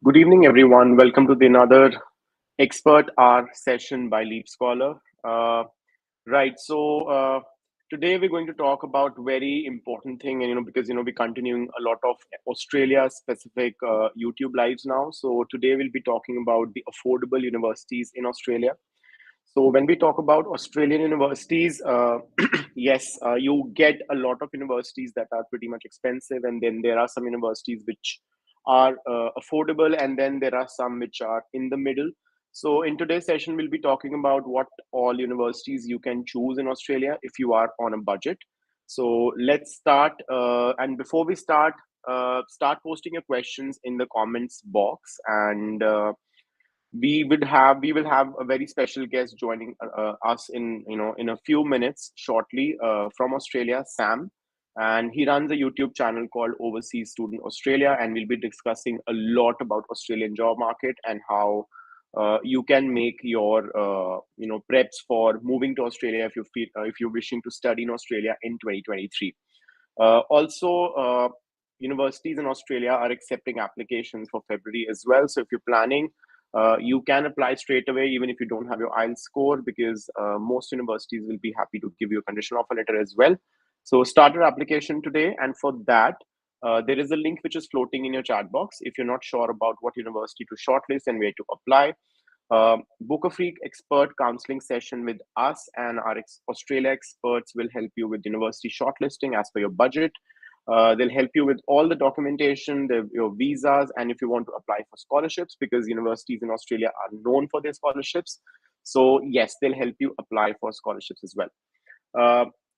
Good evening, everyone. Welcome to the another Expert Hour session by LeapScholar. Right. Today we're going to talk about very important thing, and because we're continuing a lot of Australia-specific YouTube lives now. So today we'll be talking about the affordable universities in Australia. So when we talk about Australian universities, yes, you get a lot of universities that are pretty much expensive, and then there are some universities which are affordable, and then there are some which are in the middle. So in today's session, we'll be talking about what all universities you can choose in Australia if you are on a budget. So let's start. And before we start posting your questions in the comments box, and we will have a very special guest joining us in a few minutes shortly from Australia, Sam, and he runs a YouTube channel called Overseas Student Australia, and we'll be discussing a lot about Australian job market and how you can make your preps for moving to Australia if you're wishing to study in Australia in 2023. Also, universities in Australia are accepting applications for February as well. So if you're planning, you can apply straight away, even if you don't have your IELTS score, because most universities will be happy to give you a conditional offer letter as well. So start your application today. And for that, there is a link which is floating in your chat box. If you're not sure about what university to shortlist and where to apply, book a free expert counseling session with us, and our Australia experts will help you with university shortlisting as per your budget. They'll help you with all the documentation, your visas, and if you want to apply for scholarships, because universities in Australia are known for their scholarships. So yes, they'll help you apply for scholarships as well.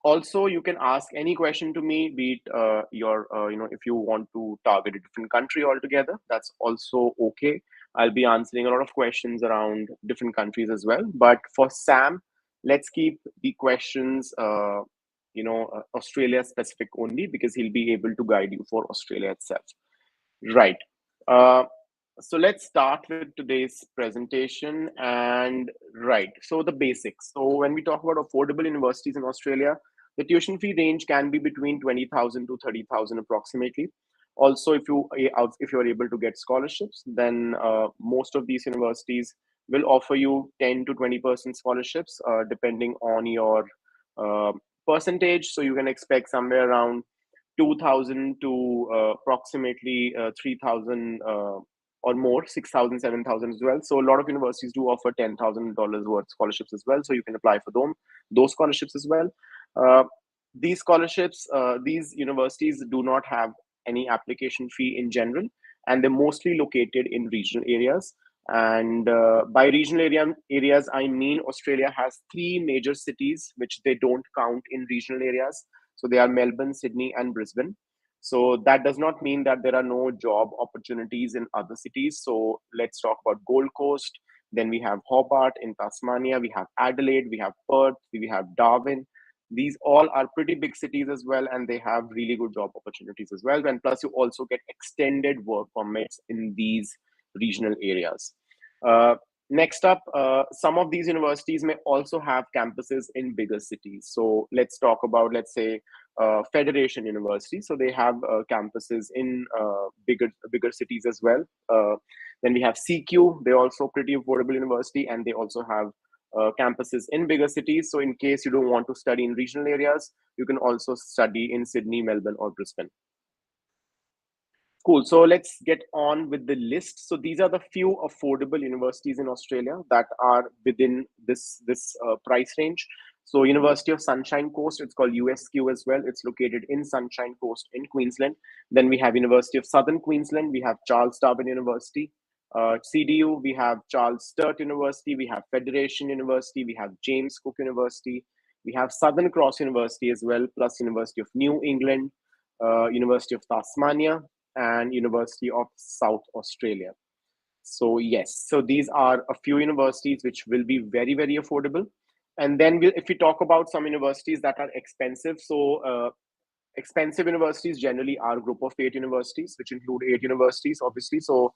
Also, you can ask any question to me, be it if you want to target a different country altogether, that's also okay. I'll be answering a lot of questions around different countries as well. But for Sam, let's keep the questions, Australia specific only, because he'll be able to guide you for Australia itself. Right. Uh, so let's start with today's presentation. And right, so the basics. So when we talk about affordable universities in Australia, the tuition fee range can be between 20,000 to 30,000 approximately. Also, if you're able to get scholarships, then most of these universities will offer you 10 to 20% scholarships, depending on your uh, percentage. So you can expect somewhere around 2,000 to approximately 3,000 or more, 6,000, 7,000 as well. So a lot of universities do offer $10,000 worth scholarships as well. So you can apply for those scholarships as well. Uh, these scholarships, these universities do not have any application fee in general, and they're mostly located in regional areas. And by areas, I mean Australia has three major cities which they don't count in regional areas. So they are Melbourne, Sydney, and Brisbane. So that does not mean that there are no job opportunities in other cities. So let's talk about Gold Coast. Then we have Hobart in Tasmania. We have Adelaide. We have Perth. We have Darwin. These all are pretty big cities as well, and they have really good job opportunities as well. And plus, you also get extended work permits in these regional areas. Uh, Next up, some of these universities may also have campuses in bigger cities. So let's talk about, let's say, Federation University. So they have campuses in bigger cities as well. Then we have CQ. They're also pretty affordable university, and they also have campuses in bigger cities. So in case you don't want to study in regional areas, you can also study in Sydney, Melbourne, or Brisbane. Cool. So let's get on with the list. So these are the few affordable universities in Australia that are within this price range. So University of Sunshine Coast, it's called USQ as well. It's located in Sunshine Coast in Queensland. Then we have University of Southern Queensland. We have Charles Darwin University. CDU, we have Charles Sturt University. We have Federation University. We have James Cook University. We have Southern Cross University as well, plus University of New England, University of Tasmania, and University of South Australia. So yes, so these are a few universities which will be very, very affordable. And then if we talk about some universities that are expensive, so expensive universities generally are group of 8 universities, which include 8 universities, obviously. So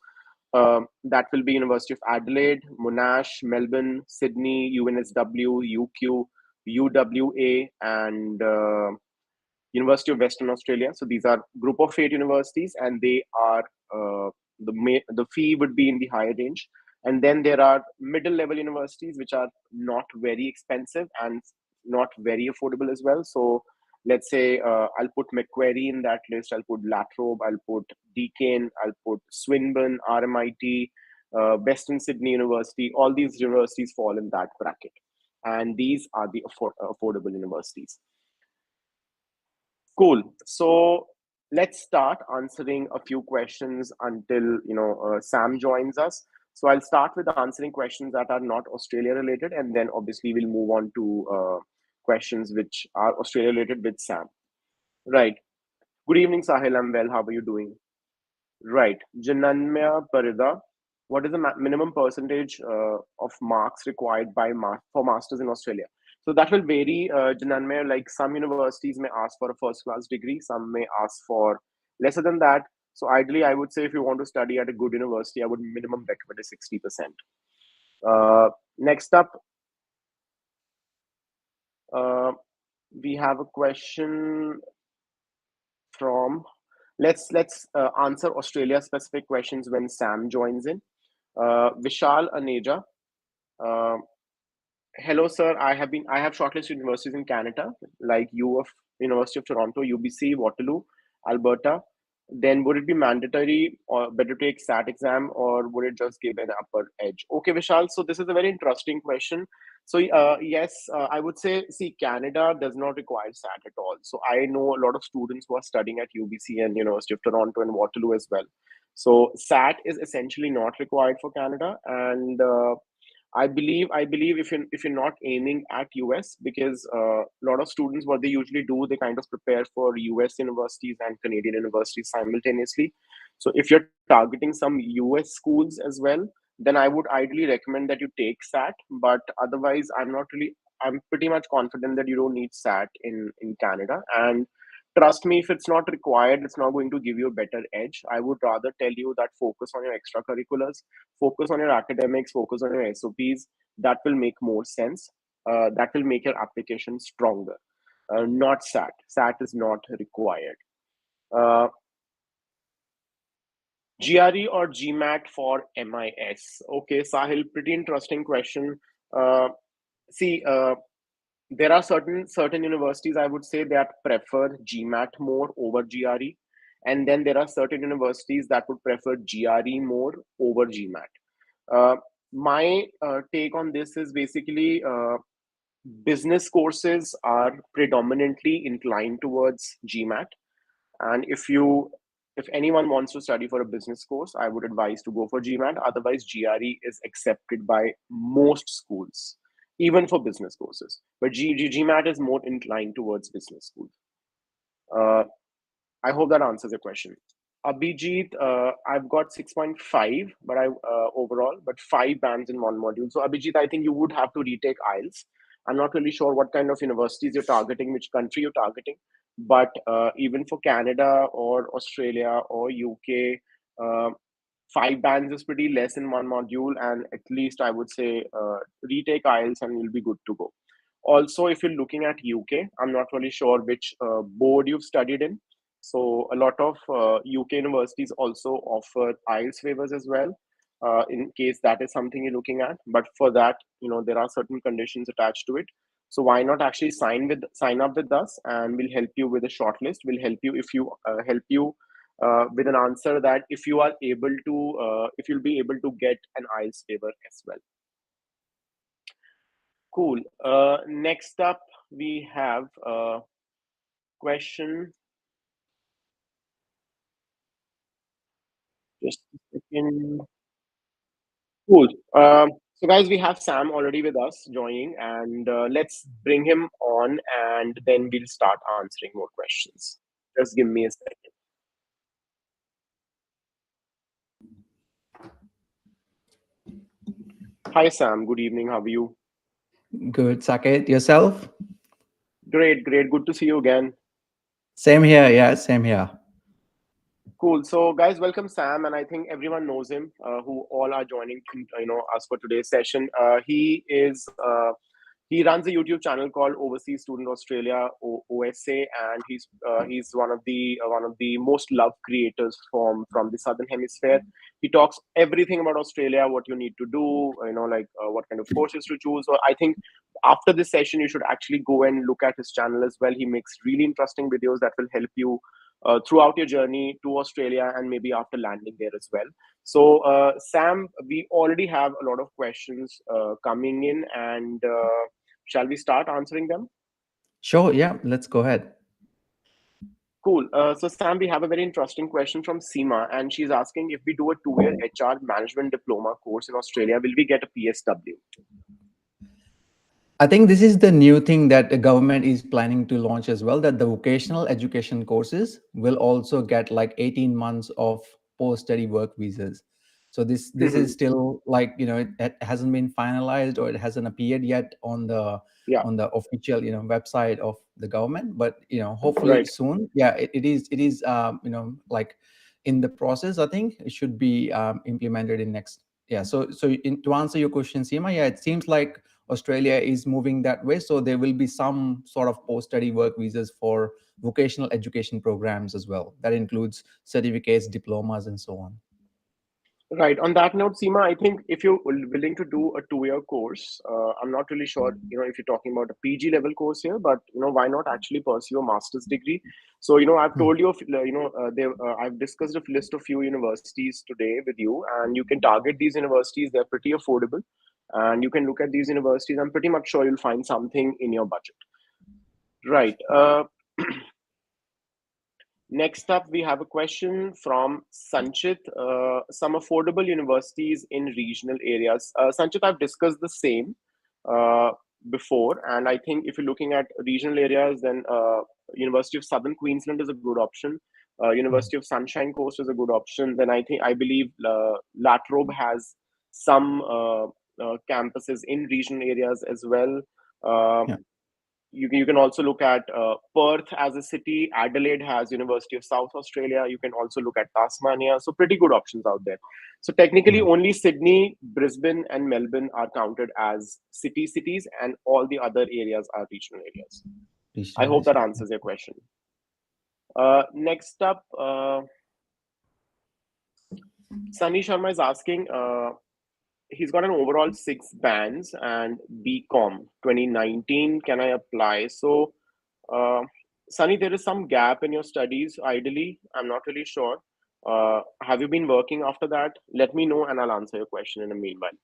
that will be University of Adelaide, Monash, Melbourne, Sydney, UNSW, UQ, UWA, and University of Western Australia. So these are group of 8 universities, and they are the fee would be in the higher range. And then there are middle level universities which are not very expensive and not very affordable as well. So let's say I'll put Macquarie in that list, I'll put Latrobe, I'll put Deakin, I'll put Swinburne, RMIT, Western Sydney University. All these universities fall in that bracket, and these are the affordable universities. Cool. So let's start answering a few questions until Sam joins us. So I'll start with answering questions that are not Australia related, and then obviously we'll move on to questions which are Australia related with Sam. Right. Good evening, Sahil. I'm well. How are you doing? Right. Jananmaya Parida, what is the minimum percentage of marks required for masters in Australia? So that will vary, Jananmaya. Like some universities may ask for a first class degree, some may ask for lesser than that. So ideally, I would say if you want to study at a good university, I would minimum recommend a 60%. Next up, we have a question from. Let's answer Australia specific questions when Sam joins in. Vishal Aneja. Uh, Hello, sir. I have shortlisted universities in Canada, like University of Toronto, UBC, Waterloo, Alberta. Then would it be mandatory or better take SAT exam, or would it just give an upper edge? Okay, Vishal. So this is a very interesting question. So yes, I would say, see, Canada does not require SAT at all. So I know a lot of students who are studying at UBC and University of Toronto and Waterloo as well. So SAT is essentially not required for Canada, and I believe if you're not aiming at US, because a lot of students, what they usually do, they kind of prepare for US universities and Canadian universities simultaneously. So if you're targeting some US schools as well, then I would ideally recommend that you take SAT. But otherwise, I'm pretty much confident that you don't need SAT in Canada. And trust me, if it's not required, it's not going to give you a better edge. I would rather tell you that focus on your extracurriculars, focus on your academics, focus on your SOPs. That will make more sense. That will make your application stronger. Not SAT. SAT is not required. Uh, GRE or GMAT for MIS? Okay, Sahil, pretty interesting question. Uh, See, there are certain universities, I would say, that prefer GMAT more over GRE, and then there are certain universities that would prefer GRE more over GMAT. My take on this is basically business courses are predominantly inclined towards GMAT, and if anyone wants to study for a business course, I would advise to go for GMAT. Otherwise, GRE is accepted by most schools, even for business courses. But GMAT is more inclined towards business schools. Uh, I hope that answers your question. Abhijit, I've got 6.5, but overall, but 5 bands in one module. So Abhijit, I think you would have to retake IELTS. I'm not really sure what kind of universities you're targeting, which country you're targeting, but even for Canada or Australia or UK, 5 bands is pretty less in one module, and at least I would say retake IELTS and you'll be good to go. Also, if you're looking at UK, I'm not really sure which board you've studied in. So a lot of UK universities also offer IELTS waivers as well, in case that is something you're looking at. But for that, there are certain conditions attached to it. So why not actually sign up with us, and we'll help you with a shortlist. We'll help you help you with an answer that if you are able to, if you'll be able to get an IELTS waiver as well. Cool. Next up, we have a question. Just a second. Cool. So, guys, we have Sam already with us joining, and let's bring him on, and then we'll start answering more questions. Just give me a second. Hi, Sam. Good evening. How are you? Good, Saket. Yourself? Great, great. Good to see you again. Same here. Yeah, same here. Cool. So, guys, welcome Sam, and I think everyone knows him. Who all are joining, us for today's session. He runs a YouTube channel called Overseas Student Australia OSA, and he's one of the most loved creators from the Southern Hemisphere. He talks everything about Australia, what you need to do, like what kind of courses to choose. So I think after this session, you should actually go and look at his channel as well. He makes really interesting videos that will help you throughout your journey to Australia and maybe after landing there as well. So, Sam, we already have a lot of questions coming in, and shall we start answering them? Sure. Yeah. Let's go ahead. Cool. So, Sam, we have a very interesting question from Seema, and she's asking if we do a 2-year HR management diploma course in Australia, will we get a PSW? I think this is the new thing that the government is planning to launch as well, that the vocational education courses will also get like 18 months of post-study work visas. So this is still like, it hasn't been finalized or it hasn't appeared yet Yeah, on the official, website of the government, but hopefully right. soon. Yeah, it is like in the process. I think it should be implemented in next. Yeah. To answer your question, Seema, yeah, it seems like Australia is moving that way. So there will be some sort of post-study work visas for vocational education programs as well. That includes certificates, diplomas, and so on. Right. On that note, Seema, I think if you're willing to do a 2-year course, I'm not really sure, if you're talking about a PG level course here, but why not actually pursue a master's degree? So, I've Hmm. told you, I've discussed a list of few universities today with you, and you can target these universities. They're pretty affordable, and you can look at these universities. I'm pretty much sure you'll find something in your budget. Right. Next up, we have a question from Sanchit. Some affordable universities in regional areas. Sanchit, I've discussed the same uh, before, and I think if you're looking at regional areas, then University of Southern Queensland is a good option. University of Sunshine Coast is a good option. Then I believe Latrobe has some campuses in regional areas as well. Uh, Yeah. you can also look at Perth as a city. Adelaide has University of South Australia. You can also look at Tasmania. So pretty good options out there. So technically, Yeah. only Sydney, Brisbane, and Melbourne are counted as cities, and all the other areas are regional areas. I Regional hope that areas. answers your question. Next up, Sunny Sharma is asking. He's got an overall 6 bands and BCom 2019. Can I apply? So, uh, Sunny, there is some gap in your studies. Ideally, I'm not really sure. Have you been working after that? Let me know, and I'll answer your question in the meanwhile.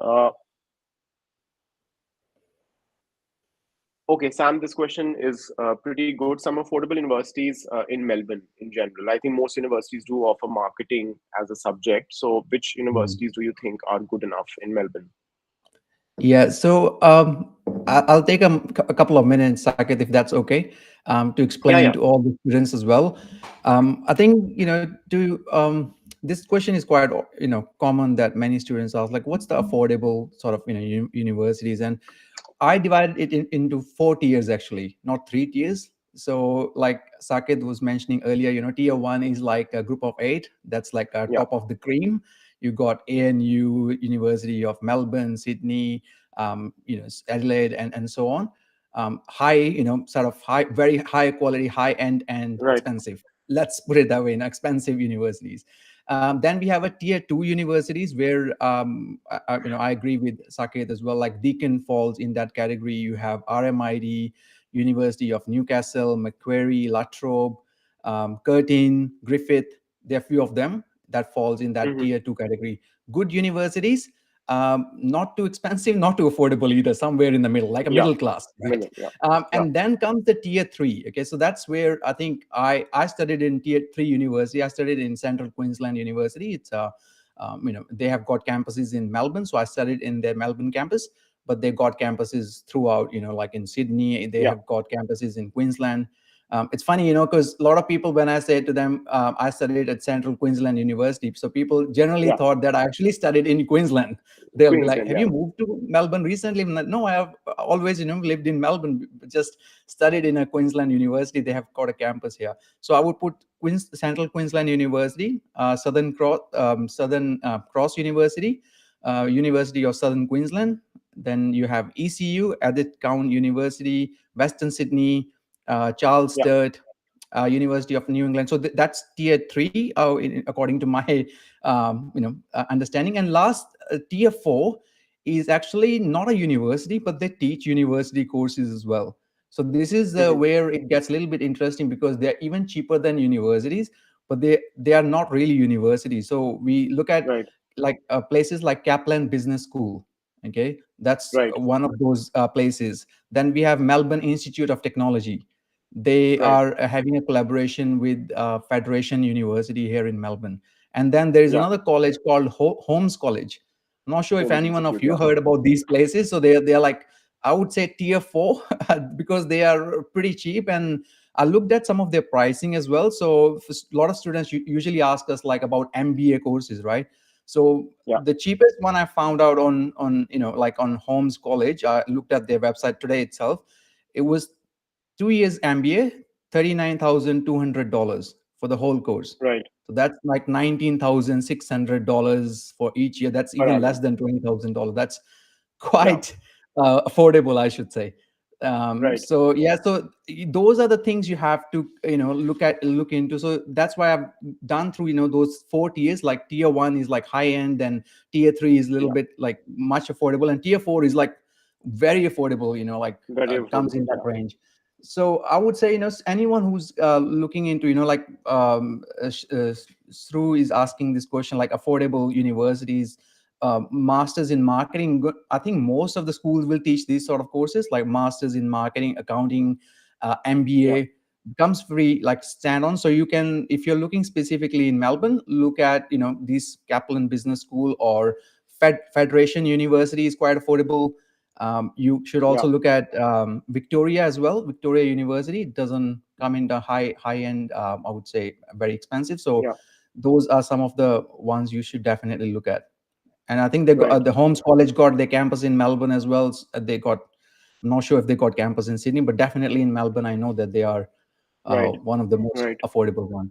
Uh, okay, Sam, this question is pretty good. Some affordable universities in Melbourne in general. I think most universities do offer marketing as a subject. So, which Mhm. universities do you think are good enough in Melbourne? Yeah, so I'll take a couple of minutes, Saket, if that's okay, to Yeah, explain yeah, to all the students as well. I think this question is quite common that many students ask, like, what's the affordable sort of universities? And I divided it into 4 tiers actually, not 3 tiers. So, like Saket was mentioning earlier, tier one is like a group of eight. That's like a yeah. top of the cream. You got ANU, University of Melbourne, Sydney, Adelaide, and so on. High, sort of high, very high quality, high end, and Right. expensive. Let's put it that way, expensive universities. Then we have a tier two universities where I agree with Saket as well. Like Deakin falls in that category. You have RMID, University of Newcastle, Macquarie, Latrobe, Curtin, Griffith. There are a few of them that falls in that Mm-hmm. tier two category. Good universities, not too expensive, not too affordable either. Somewhere in the middle, like a Yeah. middle class, right? Minute. Yeah. Yeah. And then comes the tier three. Okay, so that's where I think I studied in tier three university. I studied in Central Queensland University. It's they have got campuses in Melbourne, so I studied in their Melbourne campus. But they got campuses throughout, like in Sydney, they Yeah. have got campuses in Queensland. It's funny, because a lot of people, when I say to them, I studied at Central Queensland University, so people generally Yeah. thought that I actually studied in Queensland. They'll be like, Queensland. "Have Yeah. you moved to Melbourne recently?" I'm like, no, I have always, lived in Melbourne, just studied in a Queensland university. They have got a campus here. So I would put Central Queensland University, Southern Cross University, University of Southern Queensland, Then you have ECU, Edith Cowan University, Western Sydney, Charles Yeah. Sturt, University of New England. So that's tier three, according to my understanding. And last, tier four is actually not a university, but they teach university courses as well. So this is Hmm. where it gets a little bit interesting, because they're even cheaper than universities, but they are not really universities. So we look at Right. like places like Kaplan Business School. Okay, that's Right. one of those places. Then we have Melbourne Institute of Technology. They Right. are having a collaboration with Federation University here in Melbourne. And then there is Yeah. another college called Holmes College. I'm not sure if Holmes anyone of Institute. you Yeah. heard about these places. So they're like, I would say tier four, because they are pretty cheap. And I looked at some of their pricing as well. So a lot of students usually ask us like about MBA courses, right? So Yeah. the cheapest one I found out on like on Holmes College, I looked at their website today itself. It was 2 years MBA, $39,200 for the whole course. Right. So that's like $19,600 for each year. That's Per even less annum. than $20,000. That's Yeah. quite affordable, I should say. Right. So yeah, so those are the things you have to look into. So that's why I've done through those four tiers. Like tier one is like high end, and tier three is a little Yeah. bit like much affordable, and tier four is like very affordable. Like Very comes in affordable. that Yeah. range. So I would say anyone who's looking into like Sru is asking this question, like affordable universities, masters in marketing. I think most of the schools will teach these sort of courses, like masters in marketing, accounting, Yeah. MBA becomes free, like stand on. So you can, if you're looking specifically in Melbourne, look at these Kaplan Business School or Federation University is quite affordable. You should Yeah. also look at Victoria as well. Victoria University doesn't come in the high end. I would say very expensive. So Yeah. those are some of the ones you should definitely look at. And I think they got Right. the Holmes College got their campus in Melbourne as well. They got, I'm not sure if they got campus in Sydney, but definitely in Melbourne, I know that they are Right. one of the most Right. affordable one.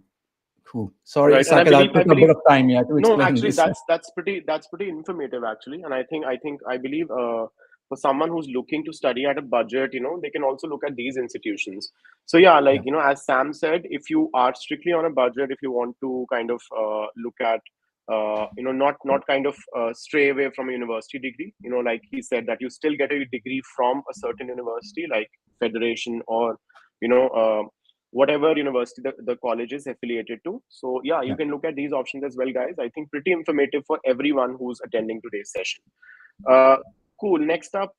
Cool. Sorry, Right. And I Saket, I believe, took a bit of time, yeah, to no, explain actually, this. that's pretty informative, actually. And I believe, for someone who's looking to study at a budget, they can also look at these institutions. So yeah, like Yeah, as Sam said, if you are strictly on a budget, if you want to kind of look at, not kind of stray away from a university degree, like he said, that you still get a degree from a certain university, like Federation, or you know. Whatever university the college is affiliated to. So yeah, you yeah. can look at these options as well, guys. I think pretty informative for everyone who's attending today's session. Cool. Next up,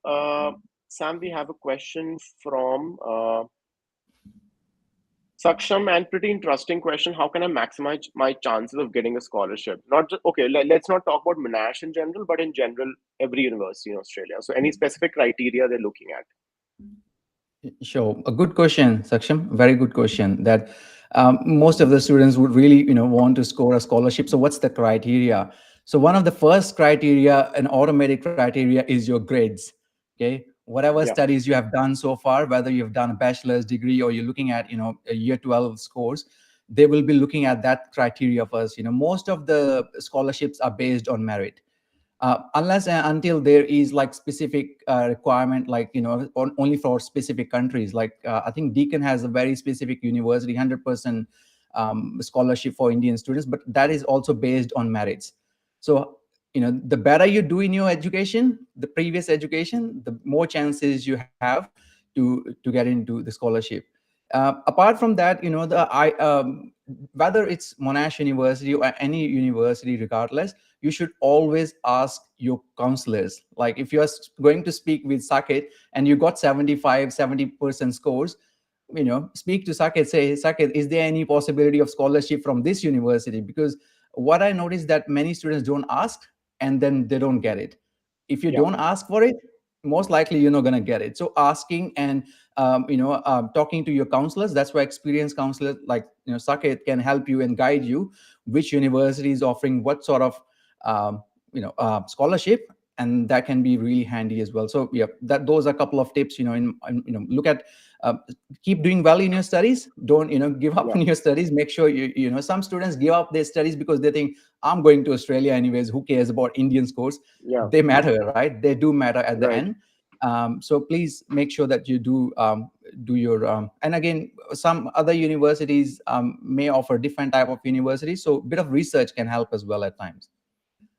Sam, we have a question from Saksham, and pretty interesting question. How can I maximize my chances of getting a scholarship? Not just, okay, let's not talk about Monash in general, but in general, every university in Australia. So any specific criteria they're looking at? Sure. A good question, Saksham. Very good question. That most of the students would really, want to score a scholarship. So, what's the criteria? So, one of the first criteria, an automatic criteria, is your grades. Okay, whatever Yeah. studies you have done so far, whether you've done a bachelor's degree or you're looking at, a year 12 scores, they will be looking at that criteria first. Most of the scholarships are based on merit, unless and until there is like specific requirement, like only for specific countries. Like I think Deakin has a very specific university, 100% scholarship for Indian students, but that is also based on merits. So the better you do in your education, the previous education, the more chances you have to get into the scholarship. Apart from that, whether it's Monash University or any university, regardless, you should always ask your counselors. Like if you're going to speak with Saket and you got 75-70% scores, speak to Saket, say, Saket, is there any possibility of scholarship from this university? Because what I noticed that many students don't ask, and then they don't get it. If you Yeah. don't ask for it, most likely you're not going to get it. So asking and talking to your counselors, that's why experienced counselors like Saket can help you and guide you which university is offering what sort of scholarship, and that can be really handy as well. So yeah, that those are a couple of tips. Look at uh, keep doing well in your studies. Don't give up Yeah, on your studies. Make sure some students give up their studies because they think, I'm going to Australia anyways, who cares about Indian scores? yeah, They matter, right? They do matter at the right, end. So please make sure that you do your and again, some other universities may offer different type of universities, so a bit of research can help as well at times.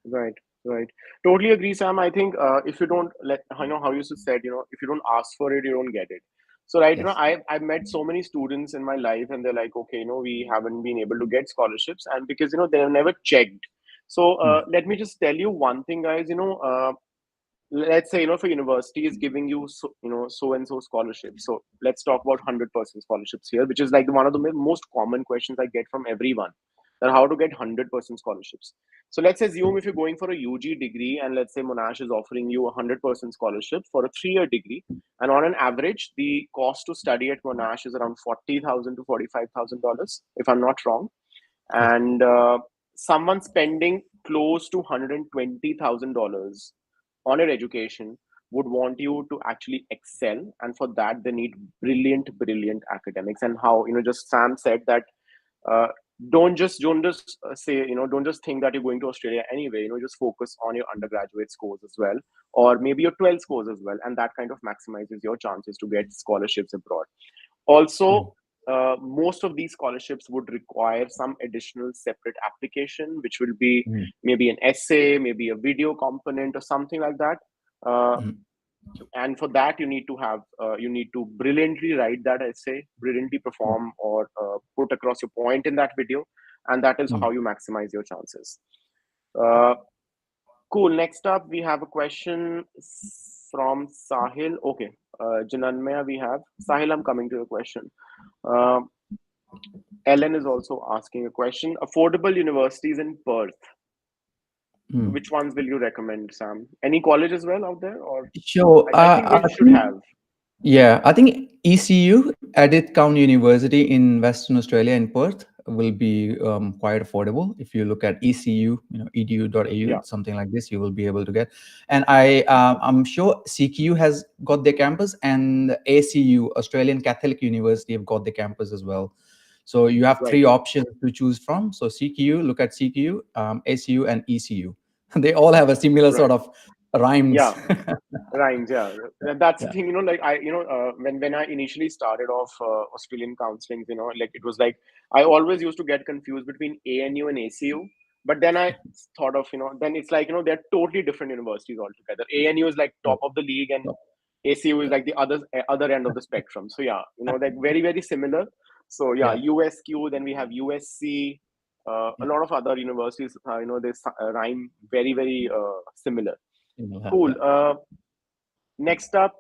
right, right. Totally agree, Sam. I think if you don't let, how you said, if you don't ask for it, you don't get it. So, right, Yes. I've met so many students in my life, and they're like, okay, we haven't been able to get scholarships, and because they've never checked. So, Hmm. let me just tell you one thing, guys. Let's say for university is giving you so and so scholarships. So let's talk about 100% scholarships here, which is like one of the most common questions I get from everyone, that how to get 100% scholarships. So let's assume if you're going for a UG degree, and let's say Monash is offering you 100% scholarship for a 3-year degree, and on an average the cost to study at Monash is around $40,000 to $45,000, if I'm not wrong. Yes. And someone spending close to $120,000 on your education would want you to actually excel, and for that they need brilliant academics. And how just Sam said that, uh, don't just say, don't just think that you're going to Australia anyway. Just focus on your undergraduate scores as well, or maybe your 12 scores as well, and that kind of maximizes your chances to get scholarships abroad. Mhm. Also, most of these scholarships would require some additional separate application, which will be Mhm. maybe an essay, maybe a video component, or something like that. Uh, Mhm. and for that, you need to brilliantly write that essay, brilliantly Yeah. perform, or put across your point in that video, and that is Mhm. how you maximize your chances. Uh, Cool. Next up, we have a question from Sahil. Okay, Jananmaya, we have Sahil. I'm coming to your question. Um, Ellen is also asking a question. Affordable universities in Perth. Mhm. Which ones will you recommend, Sam? Any college as well out there, or Sure. I think I they should think, have. yeah, I think ECU, Edith County University in Western Australia in Perth, will be quite affordable. If you look at ECU, edu.au, Yeah, something like this, you will be able to get. And I'm sure CQ has got their campus, and ACU, Australian Catholic University, have got their campus as well. So you have right. three options to choose from. So CQ, look at CQ, ACU, and ECU. They all have a similar Right. sort of rhymes. Yeah. Rhymes, yeah. That's the Yeah. thing, like when I initially started off Australian counseling, like it was like I always used to get confused between ANU and ACU. But then I thought of, then it's like, they're totally different universities altogether. ANU is like top of the league, and ACU is like the other end of the spectrum. So yeah, like very similar. So yeah, Yeah. USQ, then we have USC, a Yeah. lot of other universities, they rhyme very similar. Yeah. Cool. Yeah. Next up,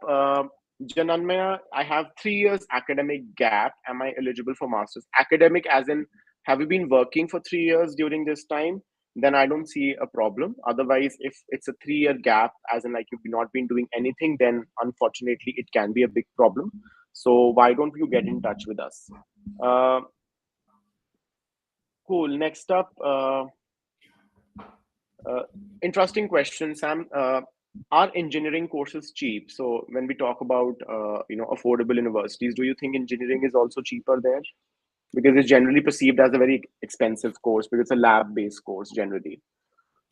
Jananmaya, I have 3 years academic gap. Am I eligible for masters? Academic, as in, have you been working for 3 years during this time? Then I don't see a problem. Otherwise, if it's a 3-year gap, as in like you've not been doing anything, then unfortunately it can be a big problem. So why don't you get in touch with us? Uh, cool. Next up, Uh, interesting question, Sam. Are engineering courses cheap? So when we talk about affordable universities, do you think engineering is also cheaper there? Because it's generally perceived as a very expensive course because it's a lab-based course generally.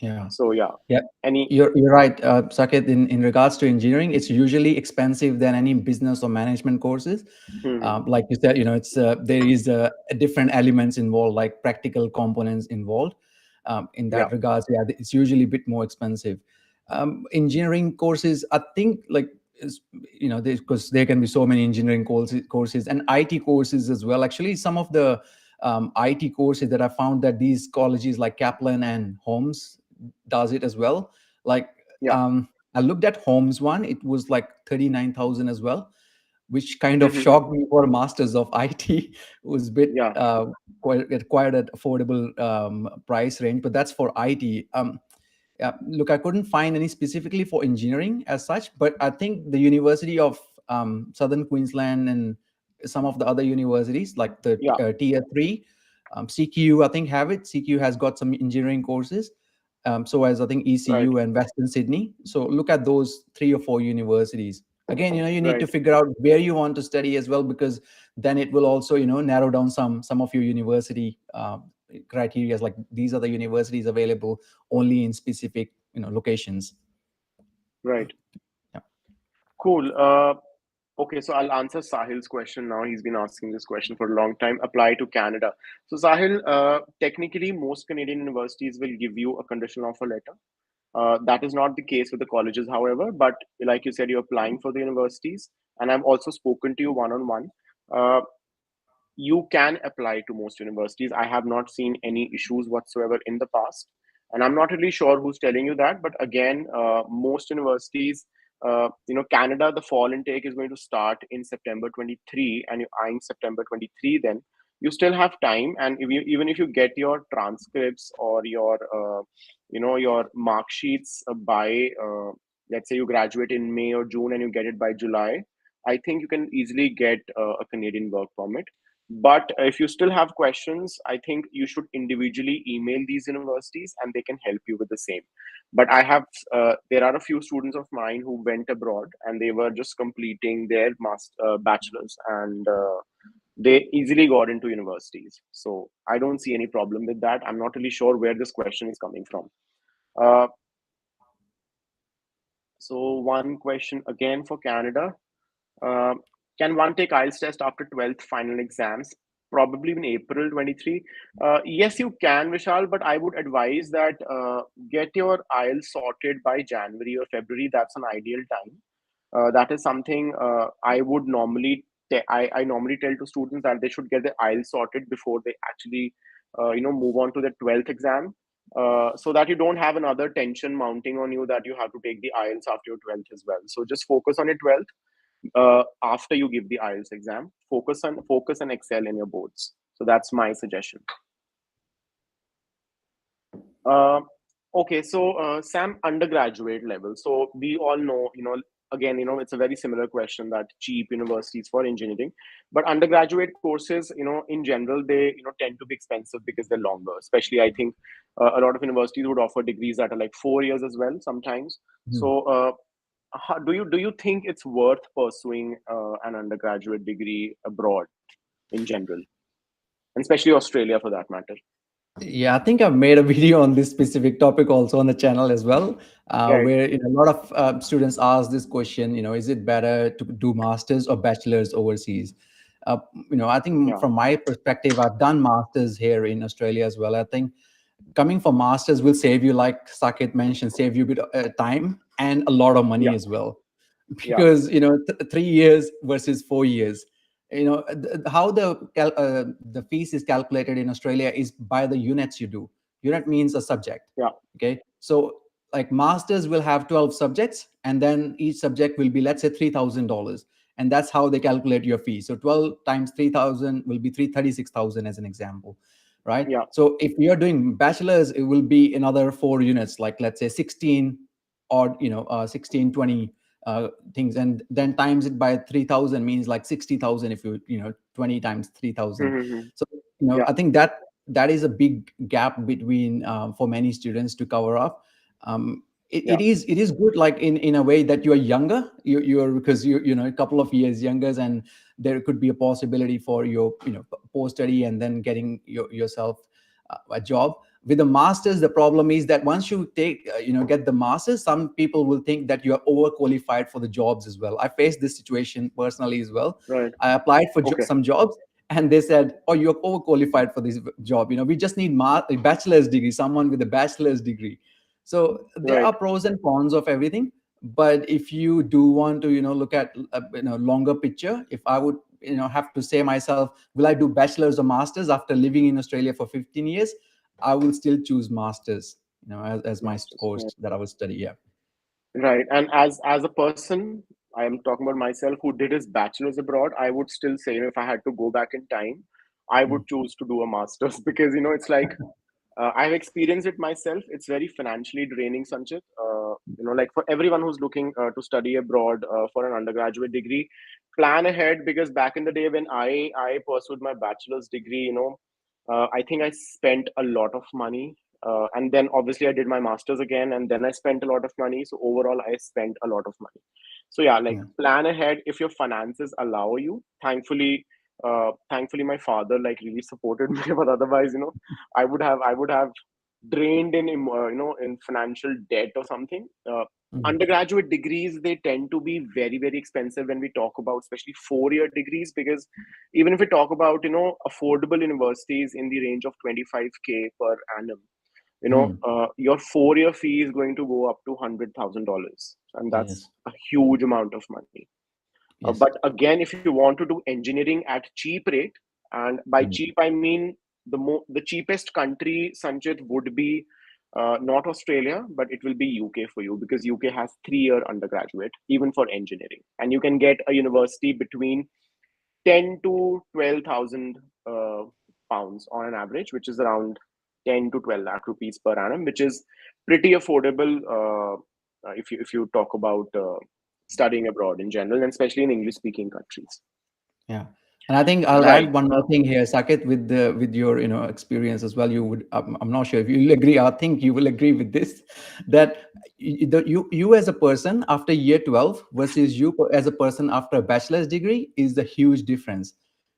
Yeah. So yeah, Yeah. any You're right, Saket. In regards to engineering, it's usually expensive than any business or management courses. hmm, Like you said, it's there is different elements involved, like practical components involved. In yeah, that regards, yeah, it's usually a bit more expensive. Engineering courses, I think, like because there can be so many engineering courses and IT courses as well. Actually, some of the IT courses that I found that these colleges like Kaplan and Holmes does it as well. Like yeah, I looked at Holmes one; it was like 39,000 as well, which kind of hmm, shocked me for a masters of IT. It was a bit yeah, quite an affordable price range, but that's for IT. Yeah, look, I couldn't find any specifically for engineering as such, but I think the University of Southern Queensland and some of the other universities, like the yeah, Tier 3, CQ, I think have it. CQ has got some engineering courses. So as I think right. ECU and Western Sydney. So look at those three or four universities. Again, you need to Right. figure out where you want to study as well, because then it will also narrow down some of your university criteria, like these are the universities available only in specific locations. Right. Yeah. Cool. Okay, so I'll answer Sahil's question now. He's been asking this question for a long time. Apply to Canada. So Sahil, technically, most Canadian universities will give you a conditional offer letter. That is not the case with the colleges, however. But like you said, you're applying for the universities, and I've also spoken to you one on one. You can apply to most universities. I have not seen any issues whatsoever in the past. And I'm not really sure who's telling you that. But again, most universities, Canada, the fall intake is going to start in September 23, and you're eyeing September 23, then you still have time. And even if you get your transcripts or your mark sheets let's say you graduate in May or June and you get it by July, I think you can easily get a Canadian work permit. But if you still have questions, I think you should individually email these universities and they can help you with the same. But there are a few students of mine who went abroad and they were just completing their bachelor's, and they easily got into universities. So I don't see any problem with that. I'm not really sure where this question is coming from. Uh, so one question again for Canada. Uh, can one take IELTS test after 12th final exams? Probably in April 23. Yes, you can, Vishal, but I would advise that get your IELTS sorted by January or February. That's an ideal time. That is something I would normally I normally tell to students that they should get the IELTS sorted before they actually move on to the 12th exam, so that you don't have another tension mounting on you that you have to take the IELTS after your 12th as well. So just focus on your 12th after you give the IELTS exam. Focus and excel in your boards. So that's my suggestion. Uh, okay, so Sam, undergraduate level. So we all know, again, it's a very similar question that cheap universities for engineering, but undergraduate courses, in general, they tend to be expensive because they're longer. Especially, I think a lot of universities would offer degrees that are like 4 years as well sometimes. Mhm. So do you think it's worth pursuing an undergraduate degree abroad in general, and especially Australia for that matter? Yeah, I think I've made a video on this specific topic also on the channel as well, Right. where a lot of students ask this question. Is it better to do masters or bachelors overseas? I think Yeah. from my perspective, I've done masters here in Australia as well. I think coming for masters will save you, like Saket mentioned, save you a bit of time and a lot of money Yeah. as well, Yeah. because 3 years versus 4 years. How the fees is calculated in Australia is by the units you do. Unit means a subject. Yeah. Okay, so like masters will have 12 subjects, and then each subject will be, let's say, $3,000, and that's how they calculate your fee. So 12 times 3,000 will be 336,000 as an example, right? Yeah. So if you're doing bachelors, it will be another 4 units, like let's say 16, or 16 20 things, and then times it by 3,000 means like 60,000, if 20 times 3,000. Mm-hmm. So Yeah. I think that is a big gap between, for many students to cover up. Yeah. It is good, like in a way that you are younger, you're because a couple of years younger, and there could be a possibility for your post study and then getting yourself a job. With the masters, the problem is that once you get the masters, some people will think that you are overqualified for the jobs as well. I faced this situation personally as well. Right. I applied for Okay. some jobs, and they said, oh, you're overqualified for this job. We just need a bachelor's degree, someone with a bachelor's degree. So there Right. are pros and cons of everything. But if you do want to look at longer picture, if I would have to say myself, will I do bachelor's or masters after living in Australia for 15 years? I will still choose masters, as my Masters. Right. course that I would study. Yeah. Right. And as a person, I am talking about myself who did his bachelor's abroad. I would still say, if I had to go back in time, I Mm. would choose to do a master's because it's like I've experienced it myself. It's very financially draining, Sanchit. Like for everyone who's looking to study abroad for an undergraduate degree, plan ahead, because back in the day when I pursued my bachelor's degree, I think I spent a lot of money, and then obviously I did my master's again, and then I spent a lot of money. So overall, I spent a lot of money. So yeah, like Yeah. plan ahead if your finances allow you. Thankfully my father like really supported me, but otherwise, I would have drained in in financial debt or something. Mm. Undergraduate degrees, they tend to be very very expensive when we talk about especially 4-year degrees, because even if we talk about affordable universities in the range of 25K per annum, Mm. your 4-year fee is going to go up to $100,000, and that's Yes. a huge amount of money. Yes. But again, if you want to do engineering at cheap rate, and by Mm. cheap I mean the cheapest country, Sanchit, would be not Australia, but it will be UK for you, because UK has 3-year undergraduate even for engineering, and you can get a university between 10 to 12,000 pounds on an average, which is around 10 to 12 lakh rupees per annum, which is pretty affordable if you talk about studying abroad in general, and especially in English speaking countries. Yeah, and I think I'll Right. add one more thing here, Saket, with your experience as well. You would, I'm not sure if you'll agree. I think you will agree with this, that you as a person after year 12 versus you as a person after a bachelor's degree is a huge difference,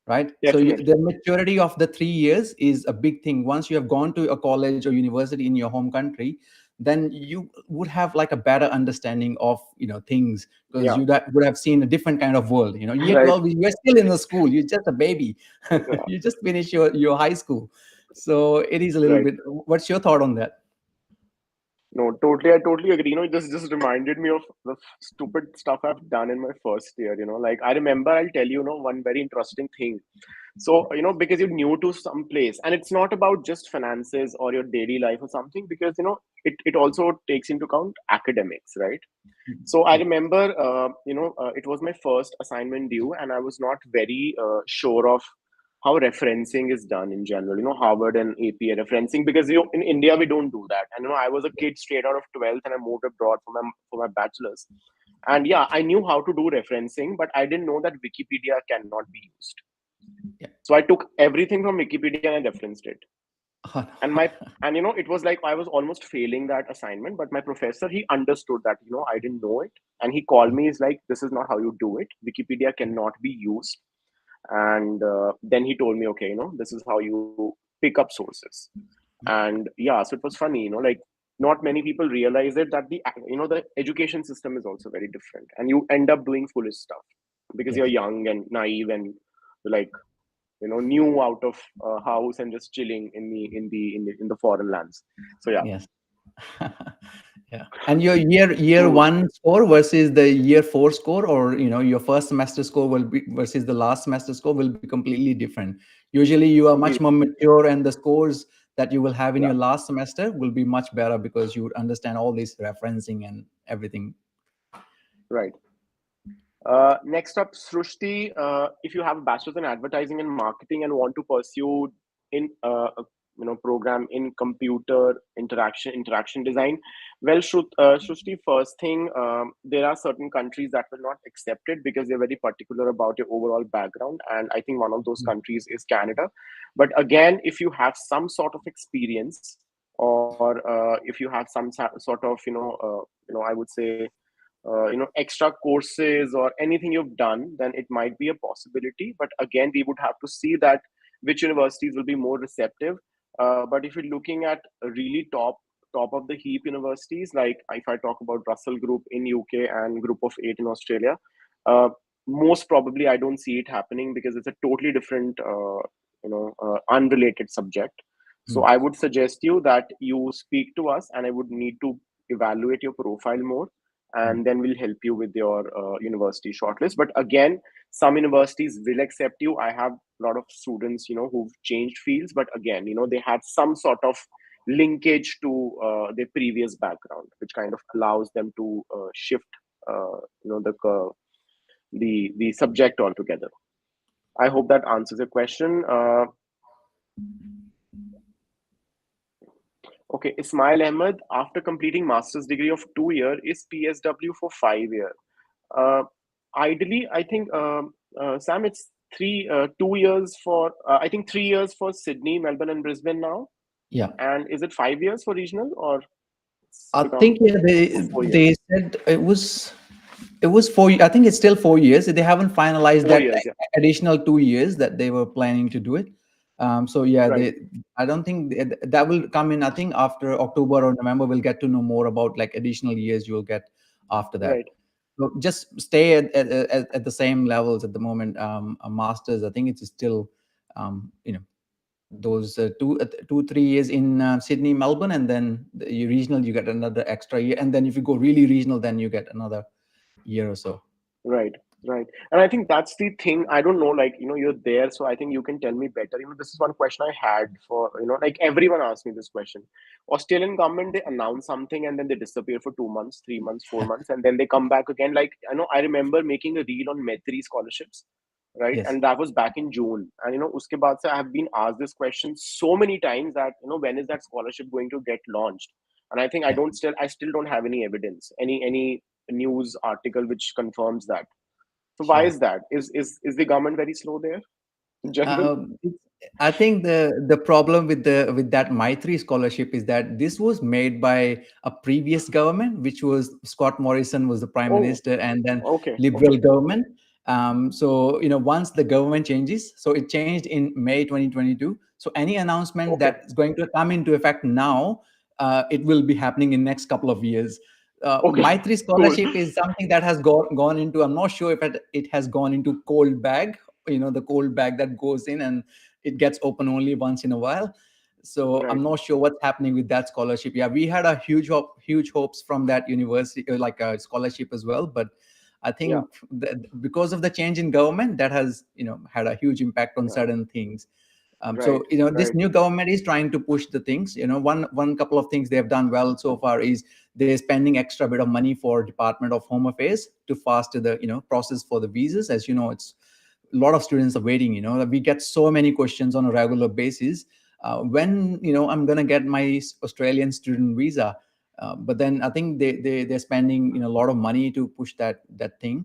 right? So Definitely. the maturity of the 3 years is a big thing. Once you have gone to a college or university in your home country, then you would have like a better understanding of things, because Yeah. would have seen a different kind of world. Year Right. 12, you're still in the school, you're just a baby. Yeah. You just finished your high school. So it is a little Right. bit, what's your thought on that? No, totally. I totally agree. It just reminded me of the stupid stuff I've done in my first year. Like I remember, I'll tell you, one very interesting thing. So, because you're new to some place, and it's not about just finances or your daily life or something, because, it also takes into account academics, right? So I Yeah. remember, it was my first assignment due, and I was not very sure of how referencing is done in general. Harvard and APA referencing, because in India we don't do that. And I was a kid straight out of 12th, and I moved abroad for my bachelor's. And yeah, I knew how to do referencing, but I didn't know that Wikipedia cannot be used. Yeah. So I took everything from Wikipedia and I referenced it. Oh, And no. it was like I was almost failing that assignment, but my professor, he understood that I didn't know it, and he called me. He's like, "This is not how you do it. Wikipedia cannot be used." And then he told me, "Okay, this is how you pick up sources." And yeah, so it was funny, like not many people realize it, that the education system is also very different, and you end up doing foolish stuff because Yes. you're young and naive, and like new out of house and just chilling in the foreign lands. So yeah. Yes. Yeah. And your year So one score versus the year four score, or your first semester score will be versus the last semester score will be completely different. Usually you are much more completely. mature, and the scores that you will have in Yeah. your last semester will be much better because you would understand all this referencing and everything. Right. Next up, Srushti, if you have a bachelor's in advertising and marketing and want to pursue in a program in computer interaction design, well, Srushti, first thing, there are certain countries that will not accept it because they're very particular about your overall background, and I think one of those countries is Canada. But again, if you have some sort of experience, or if you have some sort of I would say extra courses or anything you've done, then it might be a possibility. But again, we would have to see that which universities will be more receptive. But if you're looking at really top of the heap universities, like if I talk about Russell Group in UK and Group of 8 in Australia, uh, most probably I don't see it happening because it's a totally different unrelated subject. So Mm. I would suggest you that you speak to us, and I would need to evaluate your profile more, Mm. and then we'll help you with your university shortlist. But again, some universities will accept you. I have a lot of students who've changed fields, but again, they had some sort of linkage to their previous background, which kind of allows them to shift the subject altogether. I hope that answers your question. Okay, Ismail Ahmed, after completing master's degree of 2 year, is PSW for 5 year? Uh, Ideally, I think, Sam, it's 2 years for, I think 3 years for Sydney, Melbourne, and Brisbane now. Yeah. And is it 5 years for regional, or it's I become think, yeah, they 4 years? they said it was. It was I think it's still 4 years. They haven't finalized 4 years, that yeah. additional 2 years that they were planning to do it. So yeah, Right, I don't think that will come in. I think after October or November, we'll get to know more about like additional years you will get after that. right, So just stay at the same levels at the moment. A master's, I think it's still, you know, those 2 3 years in Sydney, Melbourne, and then regional, you get another extra year, and then if you go really regional, then you get another year or so. right, right. And I think that's the thing. I don't know, like, you're there, so I think you can tell me better. This is one question I had for, like everyone asked me this question. Australian government, they announce something and then they disappear for 2 months, 3 months, 4 months, and then they come back again. Like, I remember making a reel on Metri scholarships, right? Yes. And that was back in June. And uske baad se I have been asked this question so many times that when is that scholarship going to get launched? And I think Yeah. I still don't have any evidence, any news article which confirms that. So why Sure. is that? Is the government very slow there in general? I think the problem with that Maitri scholarship is that this was made by a previous government, which was Scott Morrison was the prime Oh, minister, and then okay, Liberal okay, government. So once the government changes, so it changed in May 2022. So any announcement okay, that's going to come into effect now, it will be happening in next couple of years. okay, Maitri cool, scholarship is something that has gone into. I'm not sure if it has gone into cold bag. The cold bag that goes in and it gets open only once in a while. So right, I'm not sure what's happening with that scholarship. Yeah, we had a huge hopes from that university, like a scholarship as well. But I yeah, think because of the change in government, that has had a huge impact on yeah, certain things. right, So this right, new government is trying to push the things. One couple of things they have done well so far is they're spending extra bit of money for Department of Home Affairs to faster the process for the visas. As you know, it's a lot of students are waiting. We get so many questions on a regular basis. When I'm gonna get my Australian student visa, but then I think they're spending a lot of money to push that thing,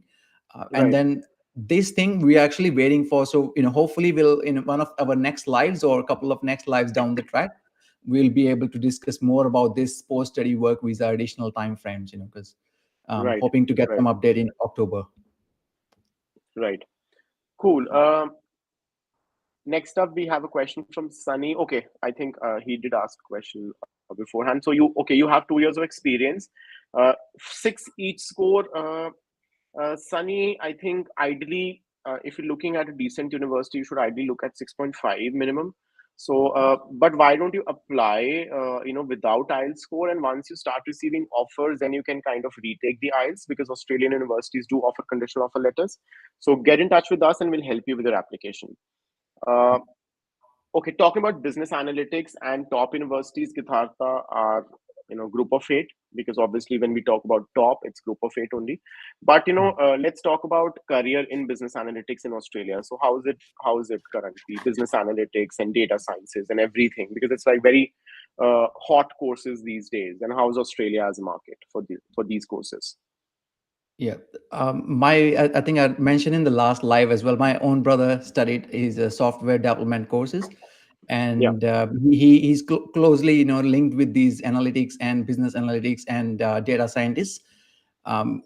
and right. then this thing we're actually waiting for. So hopefully we'll in one of our next lives or a couple of next lives down the track, we'll be able to discuss more about this post study work visa additional time frames. Because Right, hoping to get some right, update in October. right. Cool. Next up, we have a question from Sunny. Okay, I think he did ask a question beforehand. So you have 2 years of experience, 6 each score. Sunny, I think ideally, if you're looking at a decent university, you should ideally look at 6.5 minimum. So, but why don't you apply, without IELTS score? And once you start receiving offers, then you can kind of retake the IELTS because Australian universities do offer conditional offer letters. So get in touch with us and we'll help you with your application. Uh, Okay, talking about business analytics and top universities, Githartha are group of eight, because obviously when we talk about top, it's group of eight only. But let's talk about career in business analytics in Australia. So how is it currently? Business analytics and data sciences and everything, because it's like very hot courses these days. And how's Australia as a market for these courses? Yeah, I think I mentioned in the last live as well. My own brother studied his software development courses, Yeah, and he's closely linked with these analytics and business analytics and data scientists.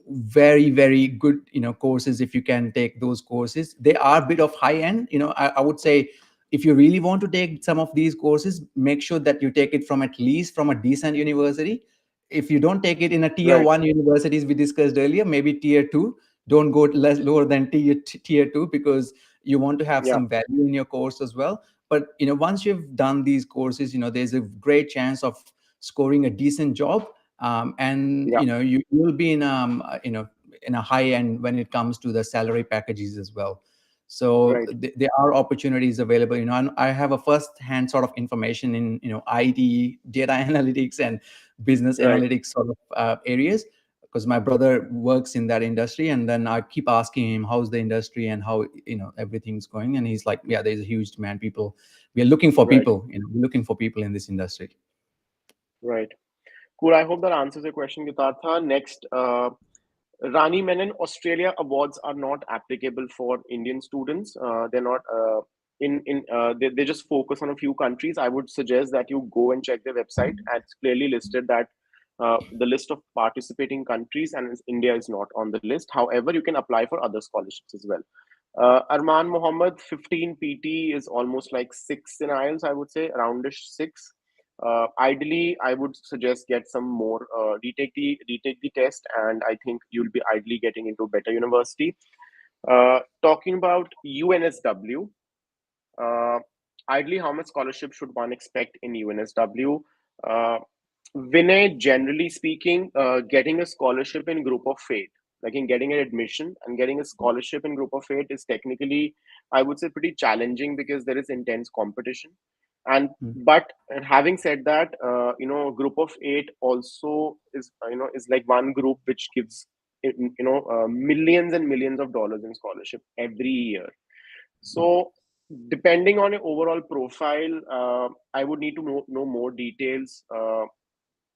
Very good courses. If you can take those courses, they are a bit of high end. I would say if you really want to take some of these courses, make sure that you take it from at least from a decent university. If you don't take it in a tier right. one universities we discussed earlier, maybe tier two. Don't go less lower than tier two, because you want to have Yeah, some value in your course as well. But once you've done these courses, there's a great chance of scoring a decent job. And yeah, you will be in a high end when it comes to the salary packages as well. So right, there are opportunities available. And I have a first hand sort of information in IT, data analytics, and business right, analytics sort of areas, because my brother works in that industry. And then I keep asking him how's the industry and how everything's going, and he's like, yeah, there's a huge demand. People, we are looking for right, people. We're looking for people in this industry. right. Cool. I hope that answers your question, Gitartha. Next, Rani Menon, Australia awards are not applicable for Indian students. They're not they just focus on a few countries. I would suggest that you go and check their website. And it's clearly listed that the list of participating countries, and India is not on the list. However, you can apply for other scholarships as well. Arman Mohammed, 15 PT is almost like 6 in IELTS, I would say, aroundish 6. Ideally, I would suggest get some more, retake the test, and I think you'll be ideally getting into a better university. Talking about UNSW, uh, ideally, how much scholarship should one expect in UNSW? Uh, Vinay, generally speaking, getting a scholarship in group of eight, like in getting an admission and getting a scholarship in group of eight is technically, I would say, pretty challenging because there is intense competition. And Mm. but having said that, group of eight also is is like one group which gives millions and millions of dollars in scholarship every year. So, depending on your overall profile, I would need to know more details.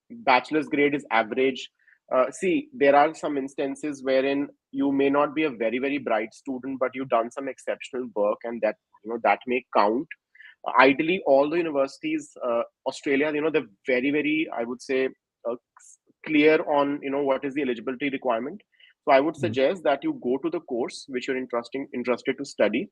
Bachelor's grade is average. See, there are some instances wherein you may not be a very, very bright student, but you've done some exceptional work, and that that may count. Ideally, all the universities, Australia, they're very, very, I would say, uh, clear on what is the eligibility requirement. So I would Mm. suggest that you go to the course which you're interested to study,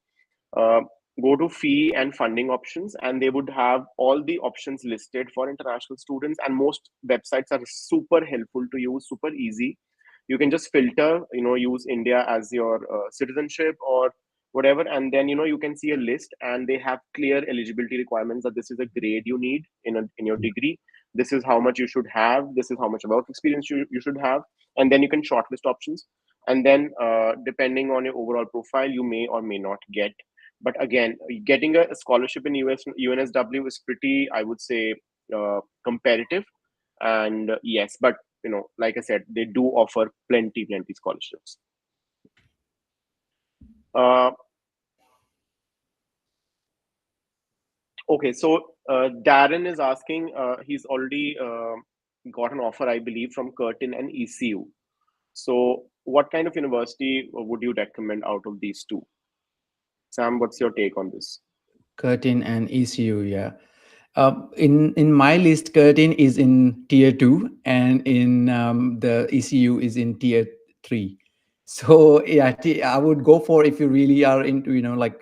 uh, go to fee and funding options, and they would have all the options listed for international students. And most websites are super helpful to use, super easy. You can just filter, use India as your citizenship or whatever, and then you can see a list, and they have clear eligibility requirements that this is a grade you need in your degree. This is how much you should have. This is how much work experience you should have, and then you can shortlist options. And then, depending on your overall profile, you may or may not get. But again, getting a scholarship in UNSW is pretty, I would say, competitive. And yes, but like I said, they do offer plenty scholarships. Uh, okay, so Darren is asking. He's already got an offer, I believe, from Curtin and ECU. So, what kind of university would you recommend out of these two? Sam, what's your take on this? Curtin and ECU, yeah. In my list, Curtin is in tier two, and in the ECU is in tier three. So yeah, I would go for, if you really are into like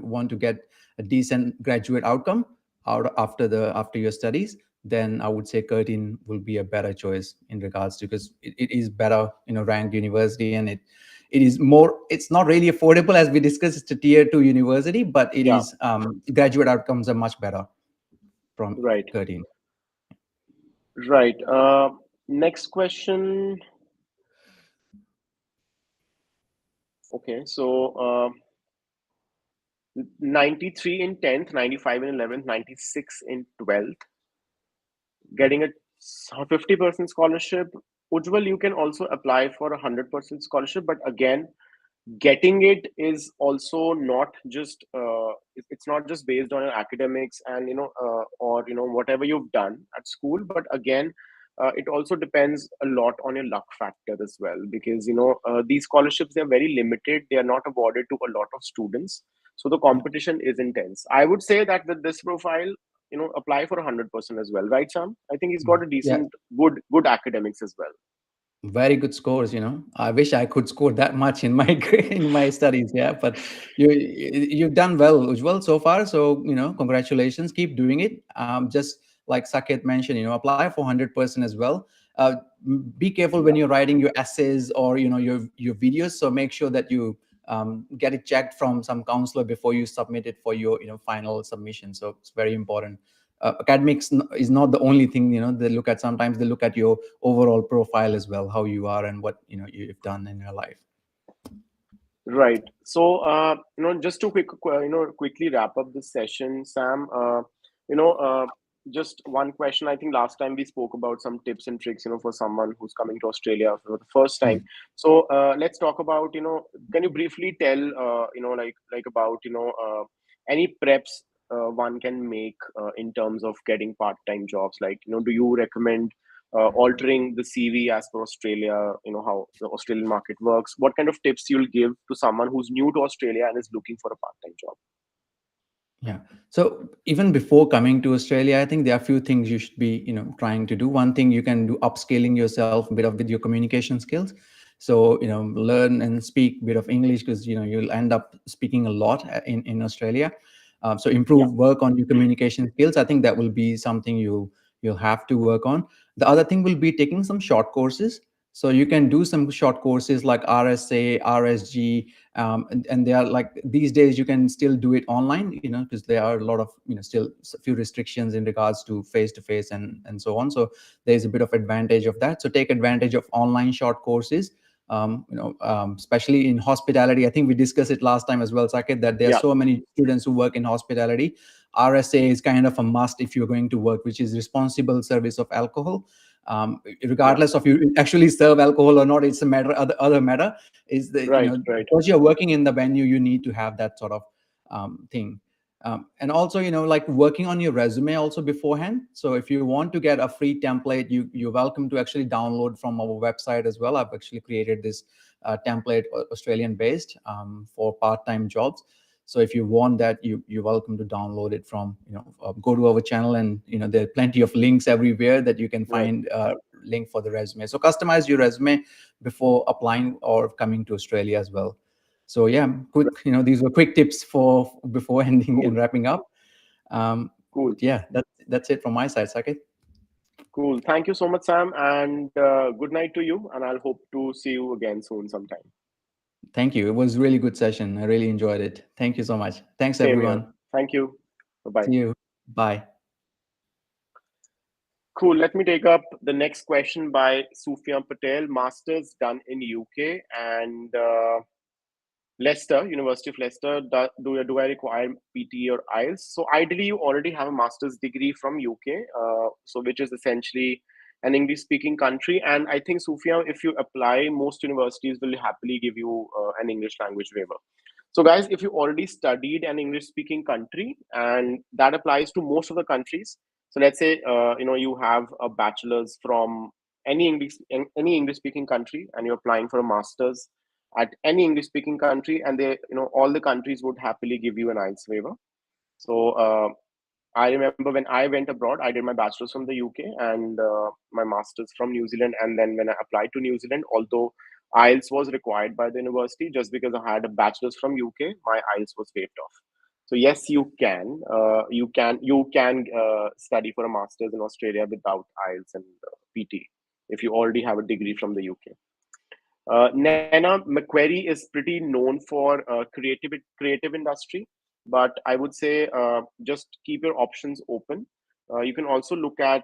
want to get a decent graduate outcome out after your studies, then I would say Curtin will be a better choice in regards to, because it is better ranked university, and it is more, it's not really affordable as we discussed. It's a tier two university, but it Yeah, is graduate outcomes are much better from right, 13. right. Next question. Okay, so 93 in 10th, 95 in 11th, 96 in 12th, getting a 50% scholarship. Ujjwal, you can also apply for a 100% scholarship, but again, getting it is also not just it's not just based on your academics and or whatever you've done at school, but again, it also depends a lot on your luck factor as well, because these scholarships, they're very limited, they are not awarded to a lot of students, so the competition is intense. I would say that with this profile, apply for 100% as well, right, Sam? I think he's got a Yeah, decent, good academics as well. very good scores. I wish I could score that much in my in my studies. Yeah, but you've done well, Ujjwal, so far. So congratulations. Keep doing it. Just like Saket mentioned, apply for 100% as well. Be careful when Yeah. you're writing your essays or your videos. So make sure that you get it checked from some counselor before you submit it for your final submission. So it's very important. Academics is not the only thing they look at. Sometimes they look at your overall profile as well, how you are and what you've done in your life. Right. So, just to quickly wrap up this session, Sam, you know, uh, just one question. I think last time we spoke about some tips and tricks, for someone who's coming to Australia for the first time. Mm. So, let's talk about, can you briefly tell, like about, any preps one can make in terms of getting part-time jobs? Like, do you recommend altering the CV as per Australia, how the Australian market works? What kind of tips you'll give to someone who's new to Australia and is looking for a part-time job? Yeah. So even before coming to Australia, I think there are a few things you should be, trying to do. One thing you can do upscaling yourself a bit of with your communication skills. So, learn and speak a bit of English because, you'll end up speaking a lot in Australia. So Yeah, improve, work on your communication skills. I think that will be something you'll have to work on. The other thing will be taking some short courses. So you can do some short courses like RSA, RSG, and they are like these days you can still do it online, because there are a lot of still a few restrictions in regards to face and so on. So there's a bit of advantage of that. So take advantage of online short courses, especially in hospitality. I think we discussed it last time as well, Saket, that there are yeah, so many students who work in hospitality. RSA is kind of a must if you're going to work, which is responsible service of alcohol. yeah. Regardless of you actually serve alcohol or not, it's a matter other matter is that Right, right. because you're working in the venue, you need to have that sort of thing. And also, like working on your resume also beforehand. So if you want to get a free template, you're welcome to actually download from our website as well. I've actually created this template, Australian based, for part-time jobs. So if you want that, you're welcome to download it from, go to our channel, and there are plenty of links everywhere that you can Right. find link for the resume. So customize your resume before applying or coming to Australia as well. So yeah, quick, Right. these were quick tips for before ending Cool. and wrapping up. Cool. But yeah, that's it from my side, Saket. Cool. Thank you so much, Sam, and good night to you. And I'll hope to see you again soon sometime. Thank you. It was really good session. I really enjoyed it. Thank you so much. Thanks Same here. everyone. Thank you. Bye bye. See you. Bye. Cool. Let me take up the next question by Sufyan Patel, Masters done in UK and Leicester, University of Leicester. Do I require PT or IELTS? So ideally, you already have a master's degree from UK, so which is essentially an English-speaking country. And I think Sufyan, if you apply, most universities will happily give you an English language waiver. So, guys, if you already studied an English-speaking country, and that applies to most of the countries. So, let's say you have a bachelor's from any English-speaking country, and you're applying for a master's at any English-speaking country, and all the countries would happily give you an IELTS waiver. So, I remember when I went abroad, I did my bachelor's from the UK and my master's from New Zealand. And then when I applied to New Zealand, although IELTS was required by the university, just because I had a bachelor's from UK, my IELTS was waived off. So yes, you can. You can study for a master's in Australia without IELTS and PT if you already have a degree from the UK. Nana Macquarie is pretty known for creative industry, but I would say just keep your options open. You can also look at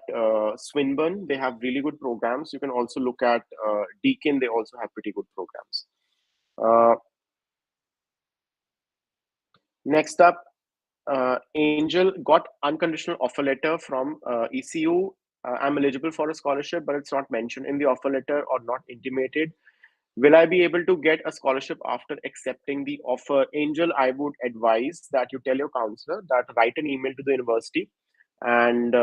Swinburne; they have really good programs. You can also look at Deakin; they also have pretty good programs. Uh, Next up, Angel got unconditional offer letter from ECU. I'm eligible for a scholarship, but it's not mentioned in the offer letter or not intimated. Will I be able to get a scholarship after accepting the offer? Angel, I would advise that you tell your counselor that write an email to the university and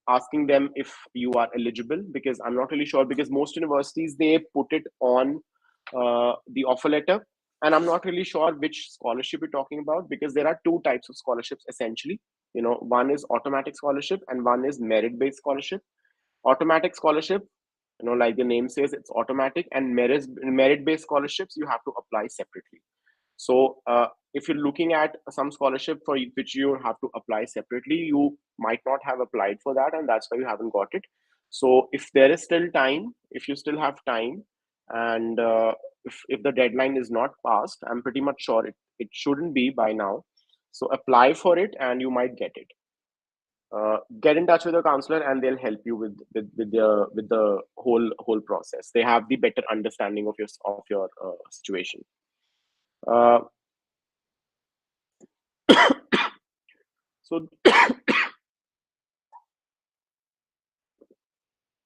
asking them if you are eligible, because I'm not really sure, because most universities they put it on the offer letter, and I'm not really sure which scholarship you're talking about, because there are two types of scholarships essentially. One is automatic scholarship and one is merit based scholarship. Automatic scholarship, like the name says, it's automatic, and merit based scholarships you have to apply separately. So if you're looking at some scholarship for which you have to apply separately, you might not have applied for that, and that's why you haven't got it. So if there is still time, if you still have time, and if the deadline is not passed, I'm pretty much sure it shouldn't be by now. So apply for it, and you might get it. Get in touch with your counselor, and they'll help you with the whole process. They have the better understanding of your situation. Uh, so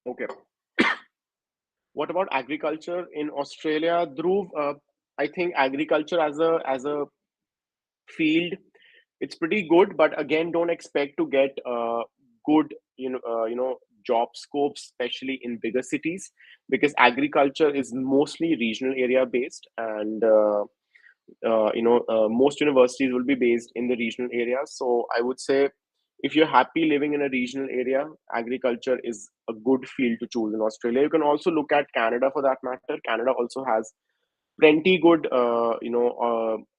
okay, what about agriculture in Australia, Dhruv? I think agriculture as a field, it's pretty good, but again, don't expect to get good job scopes, especially in bigger cities, because agriculture is mostly regional area based, and most universities will be based in the regional areas. So I would say, if you're happy living in a regional area, agriculture is a good field to choose in Australia. You can also look at Canada for that matter. Canada also has plenty good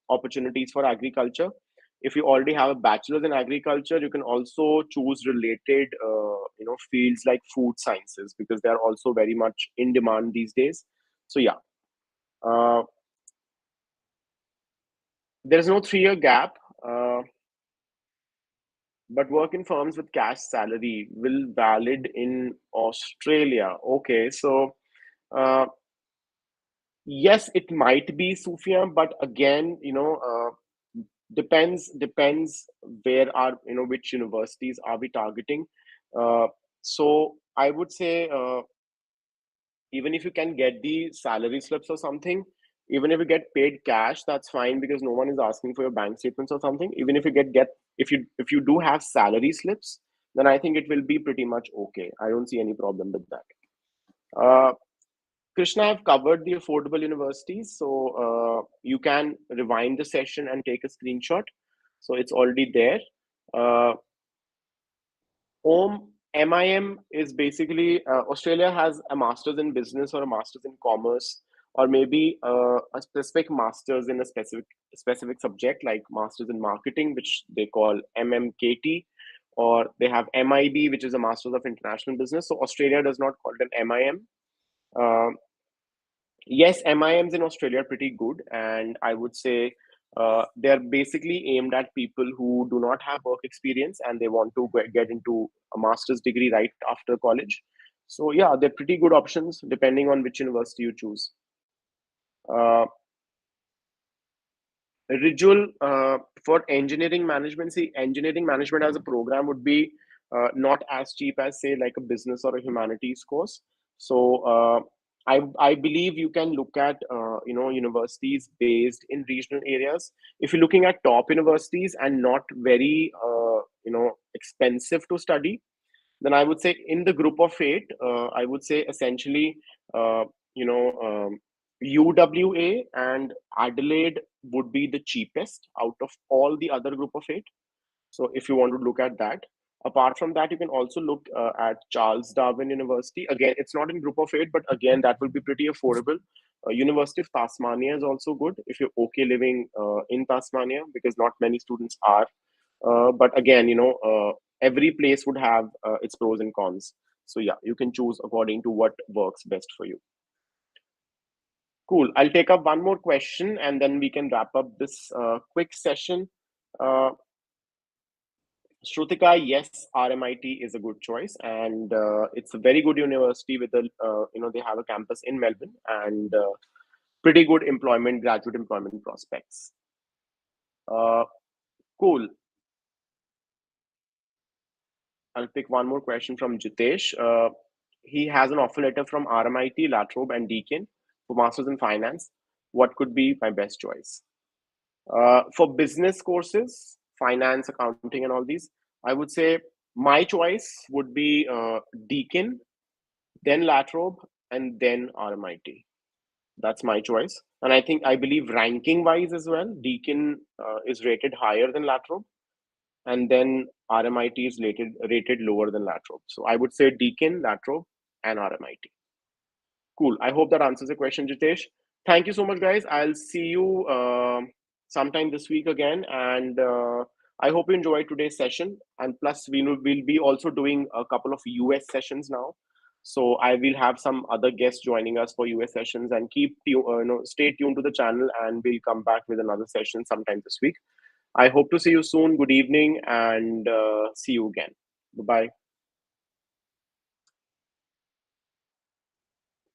opportunities for agriculture. If you already have a bachelor's in agriculture, you can also choose related fields like food sciences, because they are also very much in demand these days. So yeah, uh, there's no 3-year gap, but work in firms with cash salary will valid in Australia. Okay, so uh, yes, it might be, Sufia, but again, depends where are, which universities are we targeting. Uh, so I would say, even if you can get the salary slips or something, even if you get paid cash, that's fine, because no one is asking for your bank statements or something. Even if you get if you do have salary slips, then I think it will be pretty much okay. I don't see any problem with that. Krishna, I've covered the affordable universities, so you can rewind the session and take a screenshot. So it's already there. uh, MIM is basically, Australia has a master's in business or a master's in commerce, or maybe a specific master's in a specific subject, like master's in marketing, which they call MMKT, or they have MIB, which is a master's of international business. So Australia does not call it an MIM. Uh, yes, MIMs in Australia are pretty good, and I would say they're basically aimed at people who do not have work experience and they want to get into a master's degree right after college. So yeah, they're pretty good options depending on which university you choose. Uh, Ritual, for engineering management. See, engineering management as a program would be not as cheap as, say, like a business or a humanities course. So I believe you can look at universities based in regional areas. If you're looking at top universities and not very expensive to study, then I would say in the group of eight, I would say essentially, uh, you know, UWA and Adelaide would be the cheapest out of all the other group of eight. So if you want to look at that, apart from that, you can also look at Charles Darwin University. Again, it's not in group of eight, but again, that will be pretty affordable. University of Tasmania is also good if you're okay living in Tasmania, because not many students are. But again, every place would have its pros and cons. So yeah, you can choose according to what works best for you. Cool. I'll take up one more question and then we can wrap up this quick session. Uh, Shrutika, yes, RMIT is a good choice, and it's a very good university with they have a campus in Melbourne, and pretty good graduate employment prospects. Uh, cool. I'll pick one more question from Jitesh. He has an offer letter from RMIT, La Trobe, and Deakin for Masters in Finance. What could be my best choice? For business courses, finance, accounting, and all these, I would say my choice would be Deakin, then La Trobe, and then RMIT. That's my choice. And I believe ranking wise as well, Deakin is rated higher than La Trobe, and then RMIT is rated lower than La Trobe. So I would say Deakin, La Trobe, and RMIT. Cool. I hope that answers the question, Jitesh. Thank you so much, guys. I'll see you sometime this week again, and I hope you enjoyed today's session. And plus, we'll be also doing a couple of US sessions now. So I will have some other guests joining us for US sessions, and stay tuned to the channel, and we'll come back with another session sometime this week. I hope to see you soon. Good evening, and see you again. Bye bye.